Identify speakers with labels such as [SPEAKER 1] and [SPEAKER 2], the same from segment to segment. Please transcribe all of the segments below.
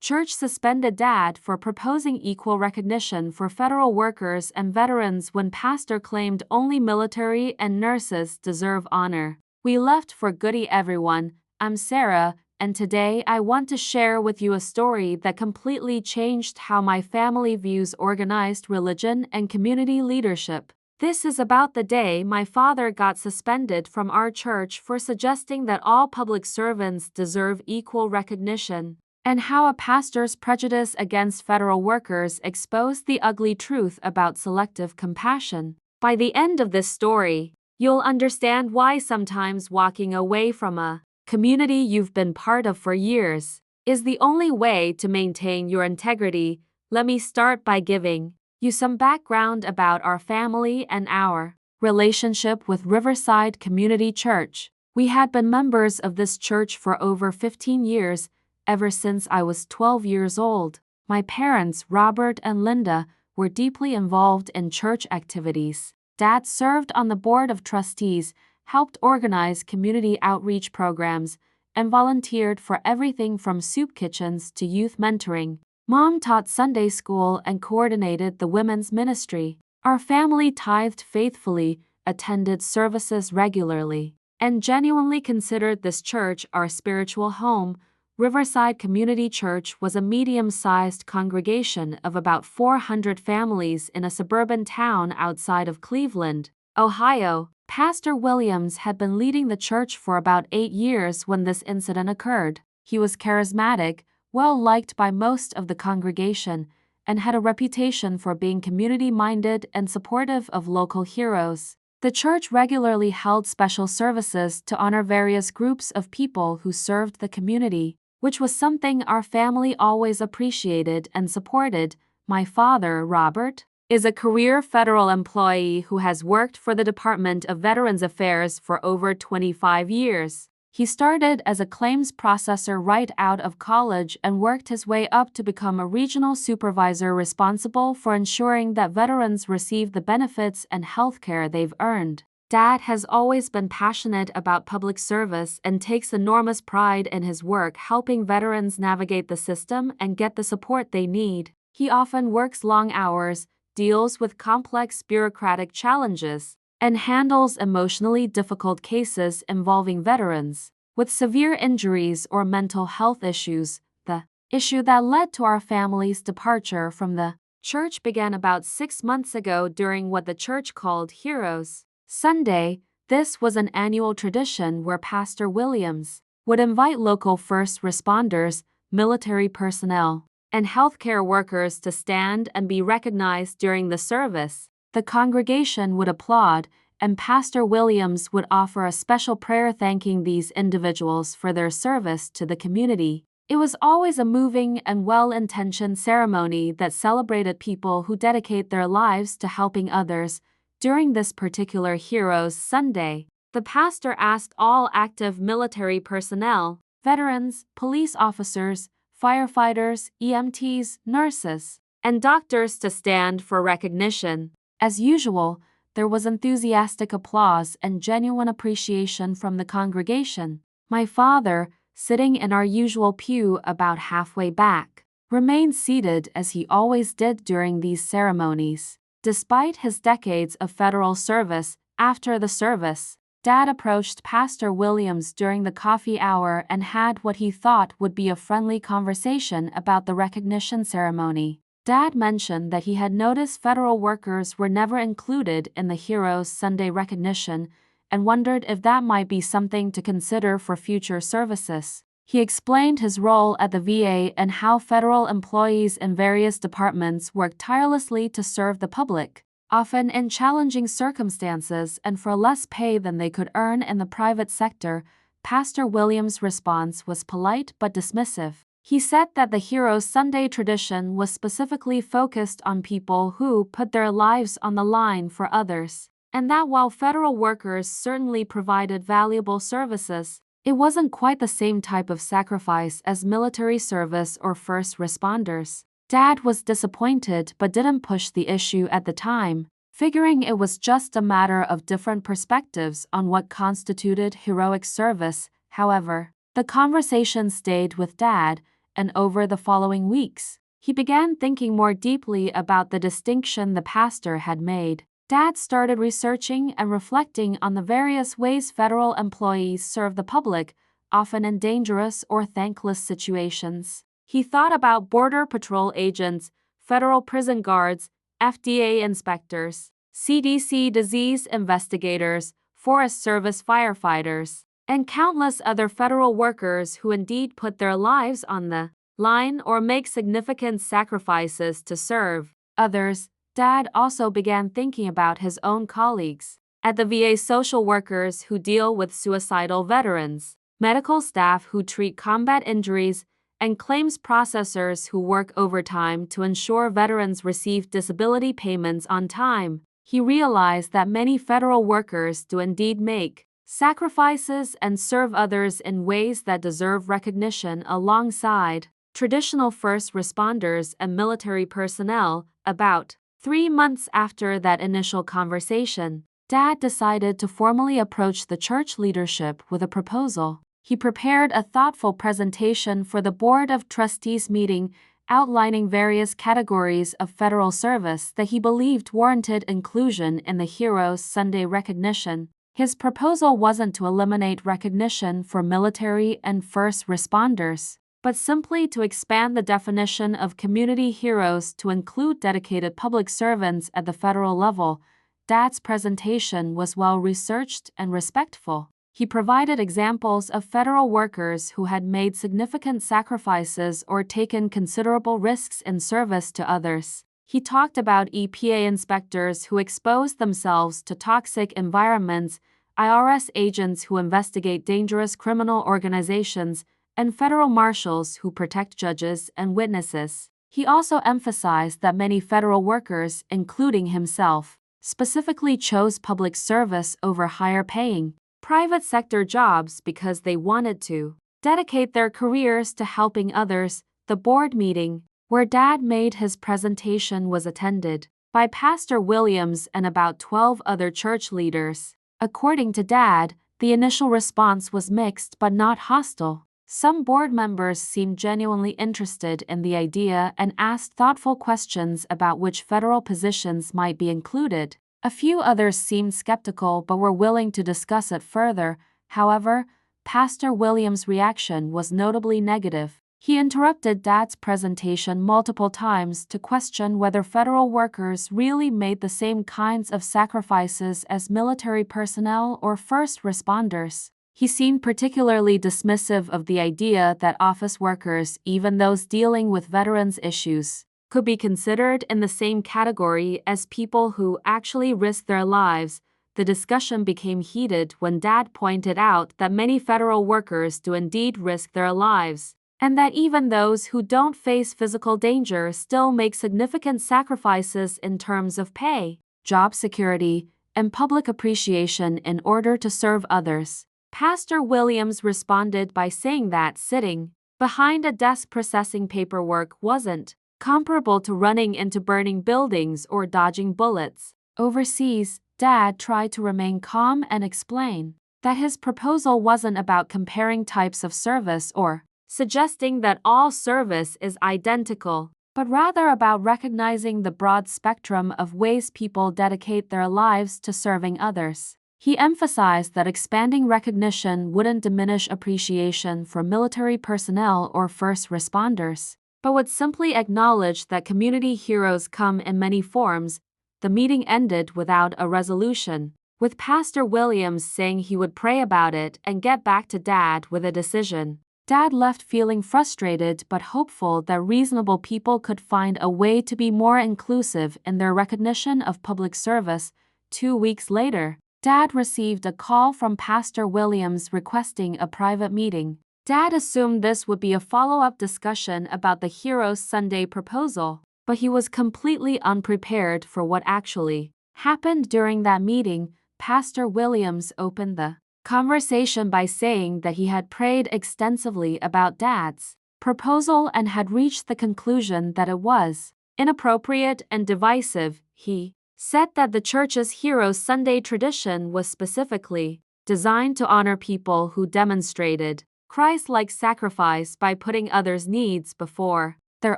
[SPEAKER 1] Church suspended Dad for proposing equal recognition for federal workers and veterans when pastor claimed only military and nurses deserve honor. We left for goodie everyone. I'm Sarah, and today I want to share with you a story that completely changed how my family views organized religion and community leadership. This is about the day my father got suspended from our church for suggesting that all public servants deserve equal recognition, and how a pastor's prejudice against federal workers exposed the ugly truth about selective compassion. By the end of this story, you'll understand why sometimes walking away from a community you've been part of for years is the only way to maintain your integrity. Let me start by giving you some background about our family and our relationship with Riverside Community Church. We had been members of this church for over 15 years, ever since I was 12 years old. My parents, Robert and Linda, were deeply involved in church activities. Dad served on the board of trustees, helped organize community outreach programs, and volunteered for everything from soup kitchens to youth mentoring. Mom taught Sunday school and coordinated the women's ministry. Our family tithed faithfully, attended services regularly, and genuinely considered this church our spiritual home. Riverside Community Church was a medium-sized congregation of about 400 families in a suburban town outside of Cleveland, Ohio. Pastor Williams had been leading the church for about 8 years when this incident occurred. He was charismatic, well-liked by most of the congregation, and had a reputation for being community-minded and supportive of local heroes. The church regularly held special services to honor various groups of people who served the community, which was something our family always appreciated and supported. My father, Robert, is a career federal employee who has worked for the Department of Veterans Affairs for over 25 years. He started as a claims processor right out of college and worked his way up to become a regional supervisor responsible for ensuring that veterans receive the benefits and health care they've earned. Dad has always been passionate about public service and takes enormous pride in his work helping veterans navigate the system and get the support they need. He often works long hours, deals with complex bureaucratic challenges, and handles emotionally difficult cases involving veterans with severe injuries or mental health issues. The issue that led to our family's departure from the church began about 6 months ago during what the church called Heroes Sunday. This was an annual tradition where Pastor Williams would invite local first responders, military personnel, and healthcare workers to stand and be recognized during the service. The congregation would applaud, and Pastor Williams would offer a special prayer thanking these individuals for their service to the community. It was always a moving and well-intentioned ceremony that celebrated people who dedicate their lives to helping others. During this particular Heroes Sunday, the pastor asked all active military personnel, veterans, police officers, firefighters, EMTs, nurses, and doctors to stand for recognition. As usual, there was enthusiastic applause and genuine appreciation from the congregation. My father, sitting in our usual pew about halfway back, remained seated as he always did during these ceremonies. Despite his decades of federal service, after the service, Dad approached Pastor Williams during the coffee hour and had what he thought would be a friendly conversation about the recognition ceremony. Dad mentioned that he had noticed federal workers were never included in the Heroes Sunday recognition and wondered if that might be something to consider for future services. He explained his role at the VA and how federal employees in various departments work tirelessly to serve the public, often in challenging circumstances and for less pay than they could earn in the private sector. Pastor Williams' response was polite but dismissive. He said that the Heroes Sunday tradition was specifically focused on people who put their lives on the line for others, and that while federal workers certainly provided valuable services, it wasn't quite the same type of sacrifice as military service or first responders. Dad was disappointed but didn't push the issue at the time, figuring it was just a matter of different perspectives on what constituted heroic service. However, the conversation stayed with Dad, and over the following weeks, he began thinking more deeply about the distinction the pastor had made. Dad started researching and reflecting on the various ways federal employees serve the public, often in dangerous or thankless situations. He thought about Border Patrol agents, federal prison guards, FDA inspectors, CDC disease investigators, Forest Service firefighters, and countless other federal workers who indeed put their lives on the line or make significant sacrifices to serve others. Dad also began thinking about his own colleagues at the VA, social workers who deal with suicidal veterans, medical staff who treat combat injuries, and claims processors who work overtime to ensure veterans receive disability payments on time. He realized that many federal workers do indeed make sacrifices and serve others in ways that deserve recognition alongside traditional first responders and military personnel. About 3 months after that initial conversation, Dad decided to formally approach the church leadership with a proposal. He prepared a thoughtful presentation for the Board of Trustees meeting, outlining various categories of federal service that he believed warranted inclusion in the Heroes Sunday recognition. His proposal wasn't to eliminate recognition for military and first responders, but simply to expand the definition of community heroes to include dedicated public servants at the federal level. Dad's presentation was well-researched and respectful. He provided examples of federal workers who had made significant sacrifices or taken considerable risks in service to others. He talked about EPA inspectors who exposed themselves to toxic environments, IRS agents who investigate dangerous criminal organizations, and federal marshals who protect judges and witnesses. He also emphasized that many federal workers, including himself, specifically chose public service over higher-paying private sector jobs because they wanted to dedicate their careers to helping others. The board meeting, where Dad made his presentation, was attended by Pastor Williams and about 12 other church leaders. According to Dad, the initial response was mixed but not hostile. Some board members seemed genuinely interested in the idea and asked thoughtful questions about which federal positions might be included. A few others seemed skeptical but were willing to discuss it further. However, Pastor Williams' reaction was notably negative. He interrupted Dad's presentation multiple times to question whether federal workers really made the same kinds of sacrifices as military personnel or first responders. He seemed particularly dismissive of the idea that office workers, even those dealing with veterans' issues, could be considered in the same category as people who actually risk their lives. The discussion became heated when Dad pointed out that many federal workers do indeed risk their lives, and that even those who don't face physical danger still make significant sacrifices in terms of pay, job security, and public appreciation in order to serve others. Pastor Williams responded by saying that sitting behind a desk processing paperwork wasn't comparable to running into burning buildings or dodging bullets overseas. Dad tried to remain calm and explain that his proposal wasn't about comparing types of service or suggesting that all service is identical, but rather about recognizing the broad spectrum of ways people dedicate their lives to serving others. He emphasized that expanding recognition wouldn't diminish appreciation for military personnel or first responders, but would simply acknowledge that community heroes come in many forms. The meeting ended without a resolution, with Pastor Williams saying he would pray about it and get back to Dad with a decision. Dad left feeling frustrated but hopeful that reasonable people could find a way to be more inclusive in their recognition of public service. 2 weeks later, Dad received a call from Pastor Williams requesting a private meeting. Dad assumed this would be a follow-up discussion about the Heroes Sunday proposal, but he was completely unprepared for what actually happened during that meeting. Pastor Williams opened the conversation by saying that he had prayed extensively about Dad's proposal and had reached the conclusion that it was inappropriate and divisive. He said that the church's Heroes Sunday tradition was specifically designed to honor people who demonstrated Christ-like sacrifice by putting others' needs before their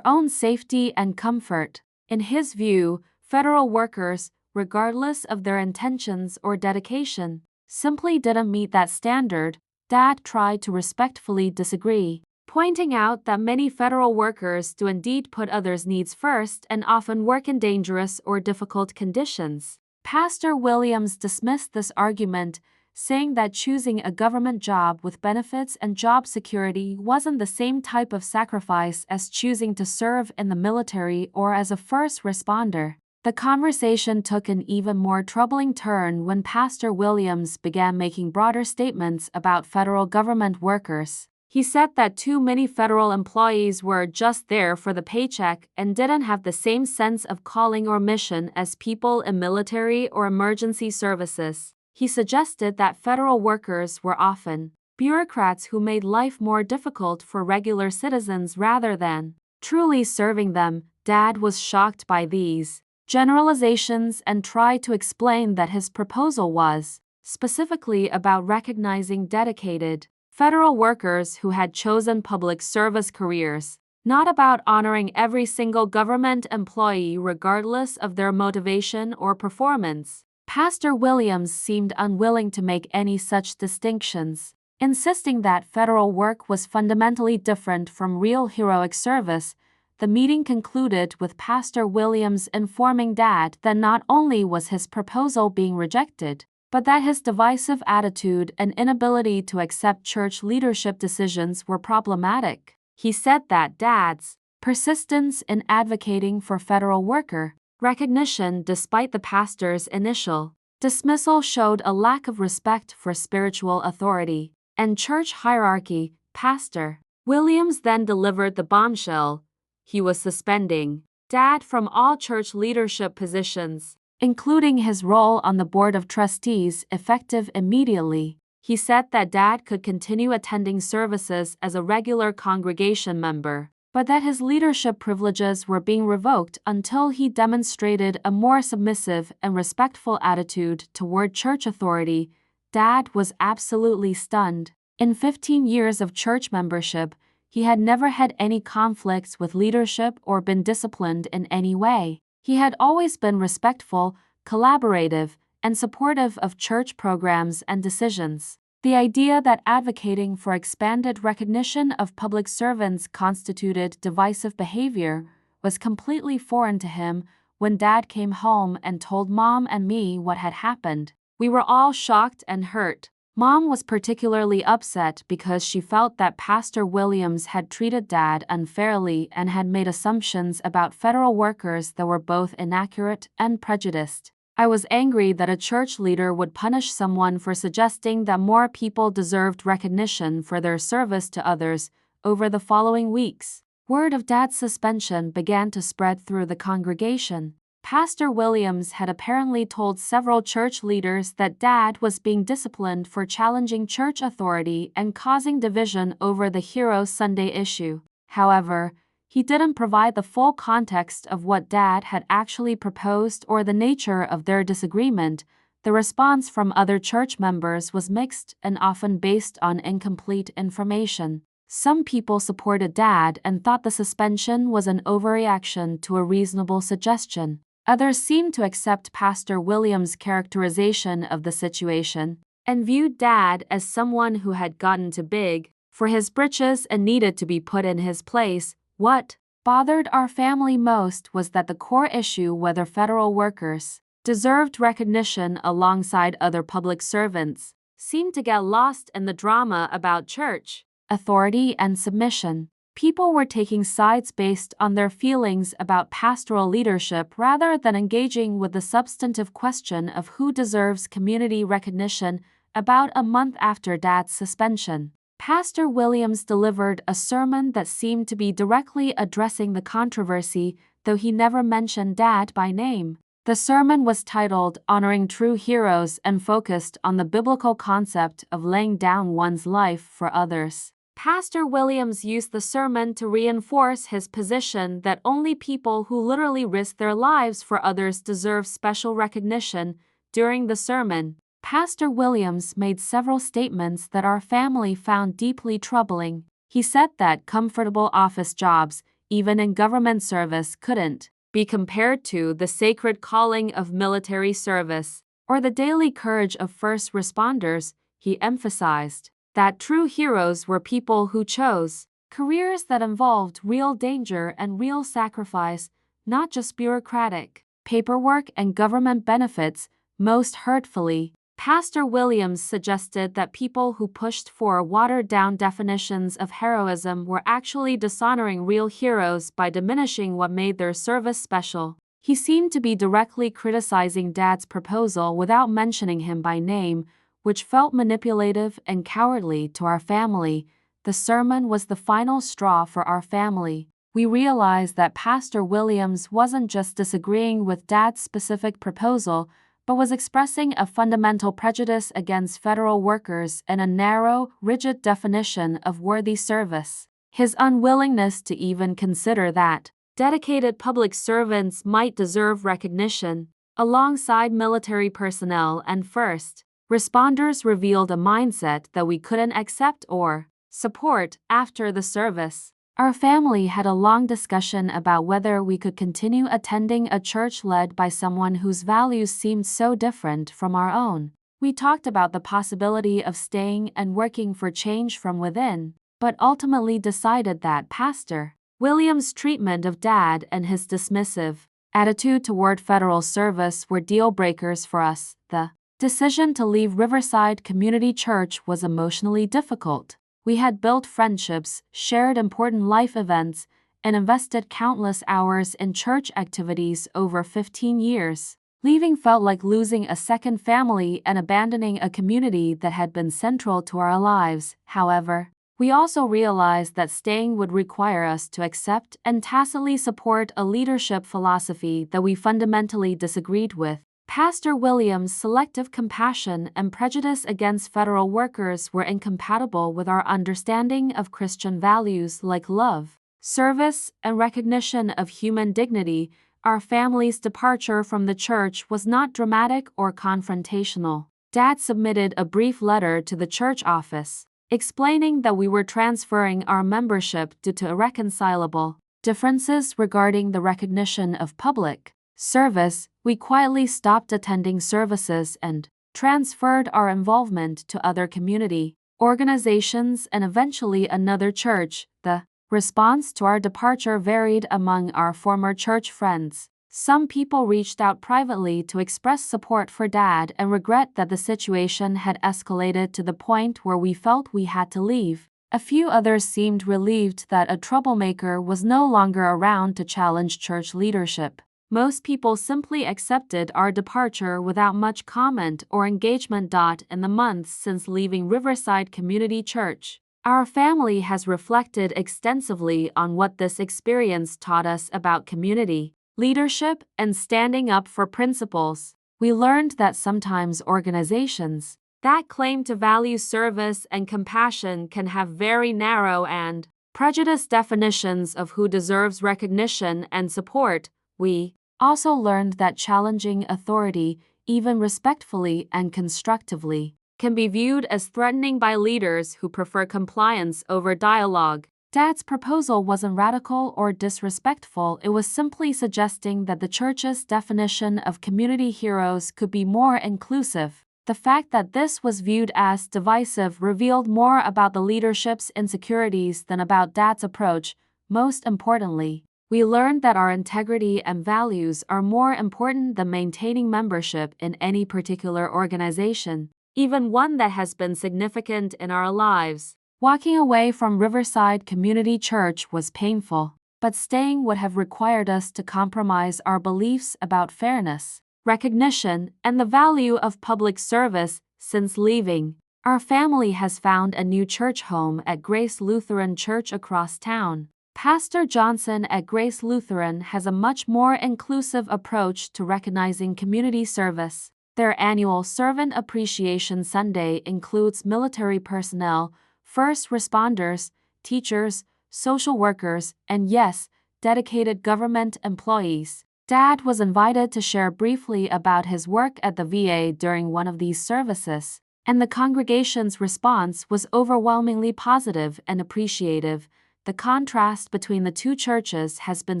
[SPEAKER 1] own safety and comfort. In his view, federal workers, regardless of their intentions or dedication, simply didn't meet that standard. Dad tried to respectfully disagree, pointing out that many federal workers do indeed put others' needs first and often work in dangerous or difficult conditions. Pastor Williams dismissed this argument, saying that choosing a government job with benefits and job security wasn't the same type of sacrifice as choosing to serve in the military or as a first responder. The conversation took an even more troubling turn when Pastor Williams began making broader statements about federal government workers. He said that too many federal employees were just there for the paycheck and didn't have the same sense of calling or mission as people in military or emergency services. He suggested that federal workers were often bureaucrats who made life more difficult for regular citizens rather than truly serving them. Dad was shocked by these generalizations and tried to explain that his proposal was specifically about recognizing dedicated federal workers who had chosen public service careers, not about honoring every single government employee regardless of their motivation or performance. Pastor Williams seemed unwilling to make any such distinctions, insisting that federal work was fundamentally different from real heroic service. The meeting concluded with Pastor Williams informing Dad that not only was his proposal being rejected, but that his divisive attitude and inability to accept church leadership decisions were problematic. He said that Dad's persistence in advocating for federal worker recognition despite the pastor's initial dismissal showed a lack of respect for spiritual authority and church hierarchy. Pastor Williams then delivered the bombshell. He was suspending Dad from all church leadership positions, including his role on the board of trustees, effective immediately. He said that Dad could continue attending services as a regular congregation member, but that his leadership privileges were being revoked until he demonstrated a more submissive and respectful attitude toward church authority. Dad was absolutely stunned. In 15 years of church membership, he had never had any conflicts with leadership or been disciplined in any way. He had always been respectful, collaborative, and supportive of church programs and decisions. The idea that advocating for expanded recognition of public servants constituted divisive behavior was completely foreign to him. When Dad came home and told Mom and me what had happened, we were all shocked and hurt. Mom was particularly upset because she felt that Pastor Williams had treated Dad unfairly and had made assumptions about federal workers that were both inaccurate and prejudiced. I was angry that a church leader would punish someone for suggesting that more people deserved recognition for their service to others. Over the following weeks, word of Dad's suspension began to spread through the congregation. Pastor Williams had apparently told several church leaders that Dad was being disciplined for challenging church authority and causing division over the Hero Sunday issue. However, he didn't provide the full context of what Dad had actually proposed or the nature of their disagreement. The response from other church members was mixed and often based on incomplete information. Some people supported Dad and thought the suspension was an overreaction to a reasonable suggestion. Others seemed to accept Pastor Williams' characterization of the situation and viewed Dad as someone who had gotten too big for his britches and needed to be put in his place. What bothered our family most was that the core issue, whether federal workers deserved recognition alongside other public servants, seemed to get lost in the drama about church authority and submission. People were taking sides based on their feelings about pastoral leadership rather than engaging with the substantive question of who deserves community recognition. About a month after Dad's suspension, Pastor Williams delivered a sermon that seemed to be directly addressing the controversy, though he never mentioned Dad by name. The sermon was titled Honoring True Heroes and focused on the biblical concept of laying down one's life for others. Pastor Williams used the sermon to reinforce his position that only people who literally risk their lives for others deserve special recognition. During the sermon, Pastor Williams made several statements that our family found deeply troubling. He said that comfortable office jobs, even in government service, couldn't be compared to the sacred calling of military service or the daily courage of first responders. He emphasized that true heroes were people who chose careers that involved real danger and real sacrifice, not just bureaucratic paperwork and government benefits. Most hurtfully, Pastor Williams suggested that people who pushed for watered-down definitions of heroism were actually dishonoring real heroes by diminishing what made their service special. He seemed to be directly criticizing Dad's proposal without mentioning him by name, which felt manipulative and cowardly to our family. The sermon was the final straw for our family. We realized that Pastor Williams wasn't just disagreeing with Dad's specific proposal, but was expressing a fundamental prejudice against federal workers and a narrow, rigid definition of worthy service. His unwillingness to even consider that dedicated public servants might deserve recognition alongside military personnel and first responders revealed a mindset that we couldn't accept or support. After the service, our family had a long discussion about whether we could continue attending a church led by someone whose values seemed so different from our own. We talked about the possibility of staying and working for change from within, but ultimately decided that Pastor Williams' treatment of Dad and his dismissive attitude toward federal service were deal breakers for us. The decision to leave Riverside Community Church was emotionally difficult. We had built friendships, shared important life events, and invested countless hours in church activities over 15 years. Leaving felt like losing a second family and abandoning a community that had been central to our lives. However, we also realized that staying would require us to accept and tacitly support a leadership philosophy that we fundamentally disagreed with. Pastor Williams' selective compassion and prejudice against federal workers were incompatible with our understanding of Christian values like love, service, and recognition of human dignity. Our family's departure from the church was not dramatic or confrontational. Dad submitted a brief letter to the church office, explaining that we were transferring our membership due to irreconcilable differences regarding the recognition of public service. We quietly stopped attending services and transferred our involvement to other community organizations and eventually another church. The response to our departure varied among our former church friends. Some people reached out privately to express support for Dad and regret that the situation had escalated to the point where we felt we had to leave. A few others seemed relieved that a troublemaker was no longer around to challenge church leadership. Most people simply accepted our departure without much comment or engagement. In the months since leaving Riverside Community Church, our family has reflected extensively on what this experience taught us about community, leadership, and standing up for principles. We learned that sometimes organizations that claim to value service and compassion can have very narrow and prejudiced definitions of who deserves recognition and support. We also learned that challenging authority, even respectfully and constructively, can be viewed as threatening by leaders who prefer compliance over dialogue. Dad's proposal wasn't radical or disrespectful. It was simply suggesting that the church's definition of community heroes could be more inclusive. The fact that this was viewed as divisive revealed more about the leadership's insecurities than about Dad's approach. Most importantly, we learned that our integrity and values are more important than maintaining membership in any particular organization, even one that has been significant in our lives. Walking away from Riverside Community Church was painful, but staying would have required us to compromise our beliefs about fairness, recognition, and the value of public service. Since leaving, our family has found a new church home at Grace Lutheran Church across town. Pastor Johnson at Grace Lutheran has a much more inclusive approach to recognizing community service. Their annual Servant Appreciation Sunday includes military personnel, first responders, teachers, social workers, and yes, dedicated government employees. Dad was invited to share briefly about his work at the VA during one of these services, and the congregation's response was overwhelmingly positive and appreciative. The contrast between the two churches has been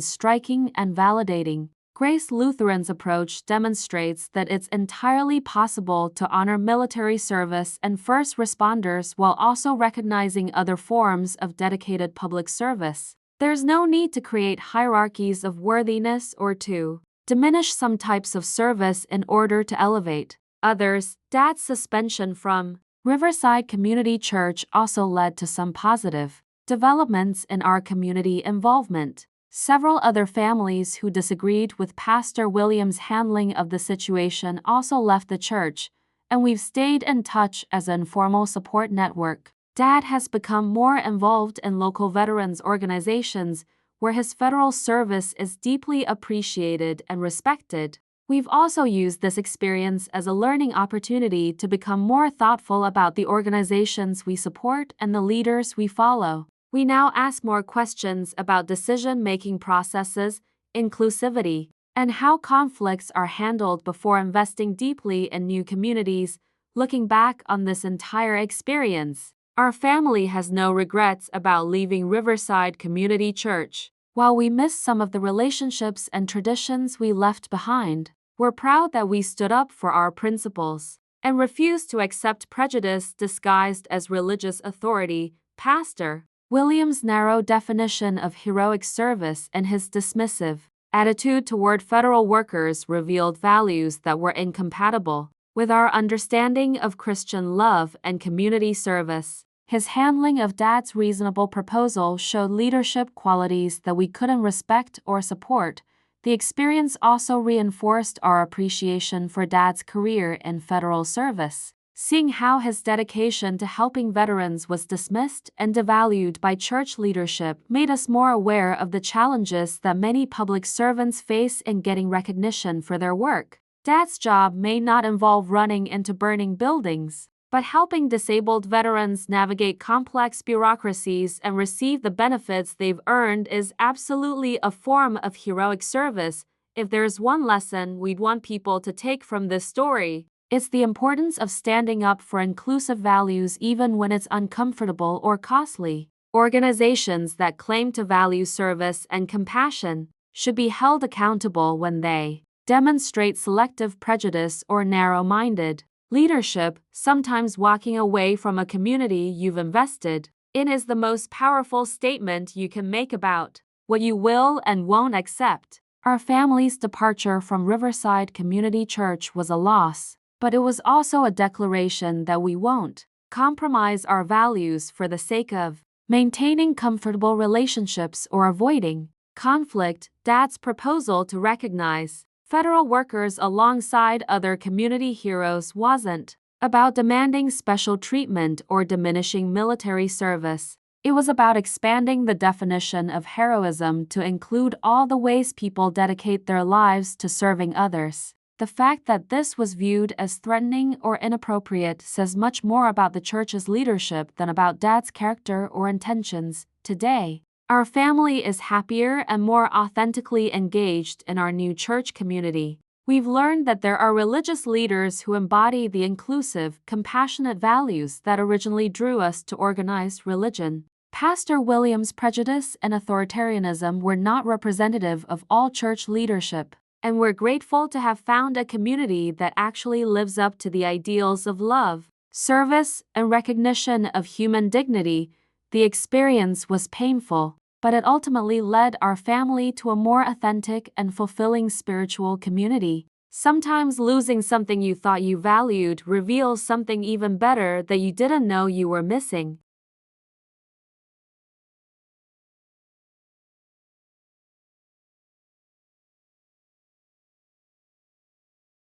[SPEAKER 1] striking and validating. Grace Lutheran's approach demonstrates that it's entirely possible to honor military service and first responders while also recognizing other forms of dedicated public service. There's no need to create hierarchies of worthiness or to diminish some types of service in order to elevate others. Dad's suspension from Riverside Community Church also led to some positive developments in our community involvement. Several other families who disagreed with Pastor Williams' handling of the situation also left the church, and we've stayed in touch as an informal support network. Dad has become more involved in local veterans organizations where his federal service is deeply appreciated and respected. We've also used this experience as a learning opportunity to become more thoughtful about the organizations we support and the leaders we follow. We now ask more questions about decision-making processes, inclusivity, and how conflicts are handled before investing deeply in new communities. Looking back on this entire experience, our family has no regrets about leaving Riverside Community Church. While we miss some of the relationships and traditions we left behind, we're proud that we stood up for our principles and refused to accept prejudice disguised as religious authority. Pastor Williams' narrow definition of heroic service and his dismissive attitude toward federal workers revealed values that were incompatible with our understanding of Christian love and community service. His handling of Dad's reasonable proposal showed leadership qualities that we couldn't respect or support. The experience also reinforced our appreciation for Dad's career in federal service. Seeing how his dedication to helping veterans was dismissed and devalued by church leadership made us more aware of the challenges that many public servants face in getting recognition for their work. Dad's job may not involve running into burning buildings, but helping disabled veterans navigate complex bureaucracies and receive the benefits they've earned is absolutely a form of heroic service. If there's one lesson we'd want people to take from this story, it's the importance of standing up for inclusive values even when it's uncomfortable or costly. Organizations that claim to value service and compassion should be held accountable when they demonstrate selective prejudice or narrow-minded leadership. Sometimes walking away from a community you've invested in is the most powerful statement you can make about what you will and won't accept. Our family's departure from Riverside Community Church was a loss, but it was also a declaration that we won't compromise our values for the sake of maintaining comfortable relationships or avoiding conflict. Dad's proposal to recognize federal workers alongside other community heroes wasn't about demanding special treatment or diminishing military service. It was about expanding the definition of heroism to include all the ways people dedicate their lives to serving others. The fact that this was viewed as threatening or inappropriate says much more about the church's leadership than about Dad's character or intentions. Today, our family is happier and more authentically engaged in our new church community. We've learned that there are religious leaders who embody the inclusive, compassionate values that originally drew us to organized religion. Pastor Williams' prejudice and authoritarianism were not representative of all church leadership, and we're grateful to have found a community that actually lives up to the ideals of love, service, and recognition of human dignity. The experience was painful, but it ultimately led our family to a more authentic and fulfilling spiritual community. Sometimes losing something you thought you valued reveals something even better that you didn't know you were missing.